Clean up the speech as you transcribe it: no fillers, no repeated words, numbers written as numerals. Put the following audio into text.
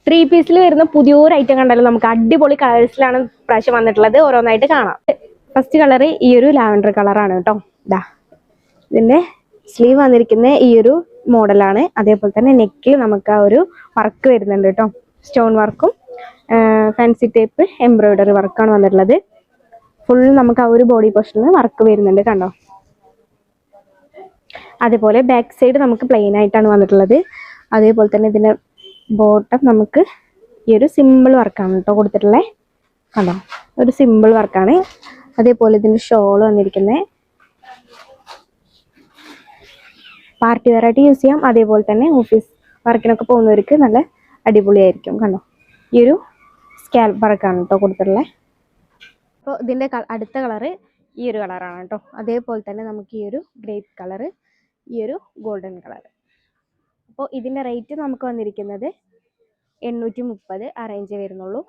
Three പീസിൽ വരുന്ന പുതിയൊരു ഐറ്റം കണ്ടാലും നമുക്ക് അടിപൊളി കളേഴ്സിലാണ് പ്രാവശ്യം വന്നിട്ടുള്ളത്. ഓരോന്നായിട്ട് കാണാം. ഫസ്റ്റ് കളർ ഈ ഒരു ലാവൻഡർ കളറാണ് കേട്ടോ. ഇതാ ഇതിന്റെ സ്ലീവ് വന്നിരിക്കുന്ന ഈ ഒരു മോഡലാണ്. അതേപോലെ തന്നെ നെക്കിൽ നമുക്ക് ആ ഒരു വർക്ക് വരുന്നുണ്ട് കേട്ടോ. സ്റ്റോൺ വർക്കും ഫാൻസി ടേപ്പ് എംബ്രോയിഡറി വർക്കാണ് വന്നിട്ടുള്ളത്. ഫുൾ നമുക്ക് ആ ഒരു ബോഡി പോർഷനിൽ വർക്ക് വരുന്നുണ്ട് കണ്ടോ. അതേപോലെ ബാക്ക് സൈഡ് നമുക്ക് പ്ലെയിൻ ആയിട്ടാണ് വന്നിട്ടുള്ളത്. അതേപോലെ തന്നെ ഇതിന്റെ ബോട്ടം നമുക്ക് ഈ ഒരു സിമ്പിൾ വർക്കാണ് കേട്ടോ കൊടുത്തിട്ടുള്ളത് കണ്ടോ. ഒരു സിമ്പിൾ വർക്കാണ്. അതേപോലെ ഇതിന്റെ ഷോൾ വന്നിരിക്കുന്നത് പാർട്ടി വെയർ ആയിട്ട് യൂസ് ചെയ്യാം. അതേപോലെ തന്നെ ഓഫീസ് വർക്കിനൊക്കെ പോകുന്നവർക്ക് നല്ല അടിപൊളിയായിരിക്കും കണ്ടോ. ഈ ഒരു സ്കാൽപ്പ് വർക്കാണ് കേട്ടോ കൊടുത്തിട്ടുള്ളത്. അപ്പോൾ ഇതിന്റെ അടുത്ത കളറ് ഈ ഒരു കളറാണ് കേട്ടോ. അതേപോലെ തന്നെ നമുക്ക് ഈ ഒരു ഗ്രേപ്പ് കളറ്, ഈ ഒരു ഗോൾഡൻ കളർ. അപ്പോൾ ഇതിന്റെ റേറ്റ് നമുക്ക് വന്നിരിക്കുന്നത് 830 ആ റേഞ്ച് വരുന്നുള്ളൂ.